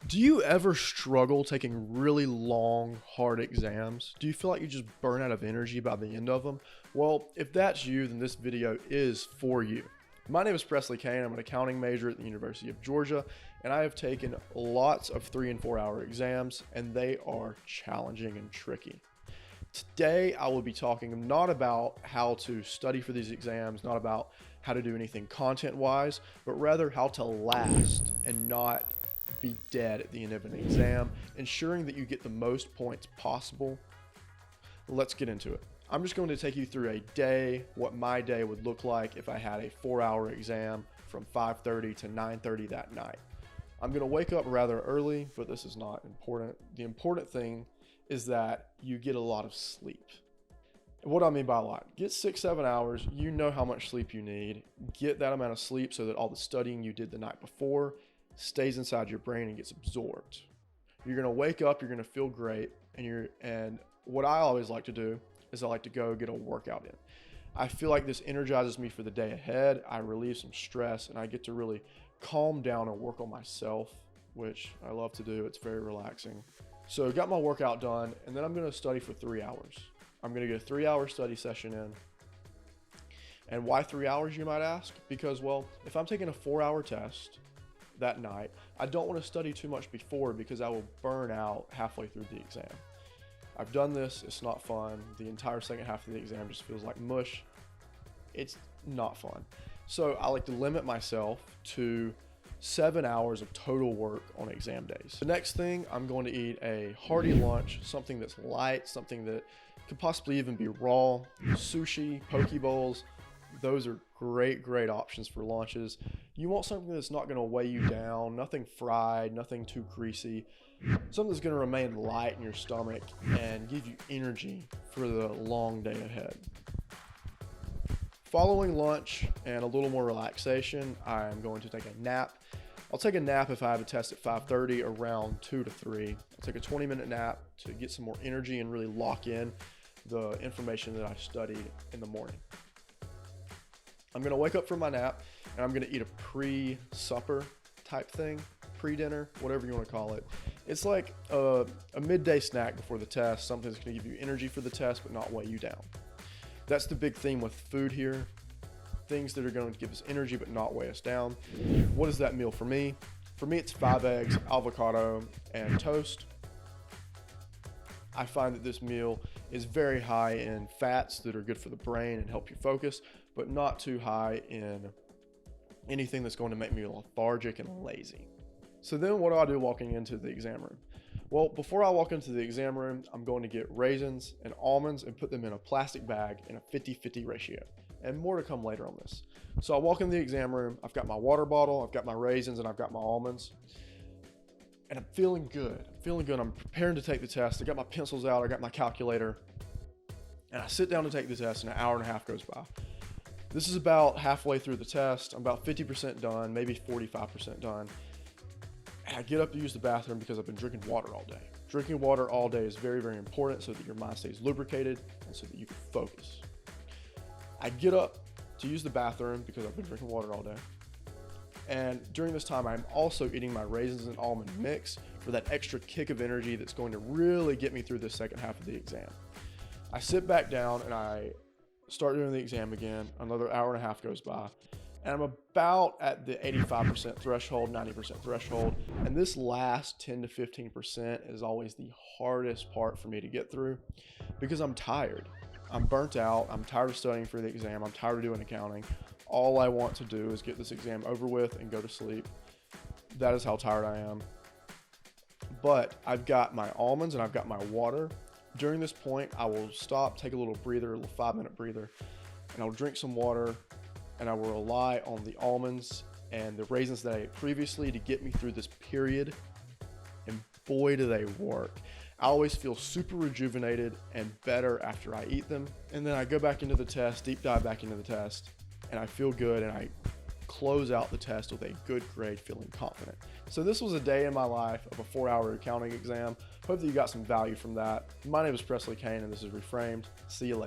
Do you ever struggle taking really long, hard exams? Do you feel like you just burn out of energy by the end of them? Well, if that's you, then this video is for you. My name is Presley Kane. I'm an accounting major at the University of Georgia, and I have taken lots of 3 and 4 hour exams, and they are challenging and tricky. Today, I will be talking not about how to study for these exams, not about how to do anything content-wise, but rather how to last and not be dead at the end of an exam, ensuring that you get the most points possible. Let's get into it. I'm just going to take you through a day, what my day would look like if I had a 4-hour exam from 5:30 to 9:30 that night. I'm going to wake up rather early, but this is not important. The important thing is that you get a lot of sleep. What do I mean by a lot? Get 6-7 hours. You know how much sleep you need. Get that amount of sleep so that all the studying you did the night before stays inside your brain and gets absorbed. You're going to wake up, you're going to feel great, and what I always like to do is I like to go get a workout in. I feel like this energizes me for the day ahead. I relieve some stress, and I get to really calm down and work on myself, which I love to do. It's very relaxing. So got my workout done, and then I'm going to study for 3 hours. I'm going to get a 3-hour study session in. And why 3 hours, you might ask? Because, well, if I'm taking a 4-hour test that night, I don't want to study too much before because I will burn out halfway through the exam. I've done this, it's not fun. The entire second half of the exam just feels like mush. It's not fun. So I like to limit myself to 7 hours of total work on exam days. The next thing, I'm going to eat a hearty lunch, something that's light, something that could possibly even be raw. Sushi, poke bowls, those are great options for lunches. You want something that's not going to weigh you down, nothing fried, nothing too greasy, something that's going to remain light in your stomach and give you energy for the long day ahead. Following lunch and a little more relaxation, I'm going to take a nap. I'll take a nap if I have a test at 5:30 around 2 to 3. I'll take a 20-minute nap to get some more energy and really lock in the information that I studied in the morning. I'm going to wake up from my nap and I'm going to eat a pre-supper type thing, pre-dinner, whatever you want to call it. It's like a midday snack before the test, something that's going to give you energy for the test but not weigh you down. That's the big theme with food here. Things that are going to give us energy but not weigh us down. What is that meal for me? For me, it's 5 eggs, avocado, and toast. I find that this meal is very high in fats that are good for the brain and help you focus, but not too high in anything that's going to make me lethargic and lazy. So then what do I do walking into the exam room? Well, before I walk into the exam room, I'm going to get raisins and almonds and put them in a plastic bag in a 50-50 ratio. And more to come later on this. So I walk in the exam room, I've got my water bottle, I've got my raisins, and I've got my almonds. And I'm feeling good. I'm preparing to take the test. I got my pencils out, I got my calculator. And I sit down to take the test, and an hour and a half goes by. This is about halfway through the test. I'm about 50% done, maybe 45% done. And I get up to use the bathroom because I've been drinking water all day. Drinking water all day is very important so that your mind stays lubricated and so that you can focus. I get up to use the bathroom because I've been drinking water all day. And during this time, I'm also eating my raisins and almond mix for that extra kick of energy that's going to really get me through the second half of the exam. I sit back down and I start doing the exam again. Another hour and a half goes by. And I'm about at the 85% threshold, 90% threshold. And this last 10 to 15% is always the hardest part for me to get through because I'm tired. I'm burnt out. I'm tired of studying for the exam. I'm tired of doing accounting. All I want to do is get this exam over with and go to sleep. That is how tired I am. But I've got my almonds and I've got my water. During this point, I will stop, take a little breather, a little 5-minute breather, and I'll drink some water, and I will rely on the almonds and the raisins that I ate previously to get me through this period. And boy, do they work. I always feel super rejuvenated and better after I eat them. And then I go back into the test, deep dive back into the test, and I feel good, and I close out the test with a good grade, feeling confident. So this was a day in my life of a 4-hour accounting exam. Hope that you got some value from that. My name is Presley Kane, and this is Reframed. See you later.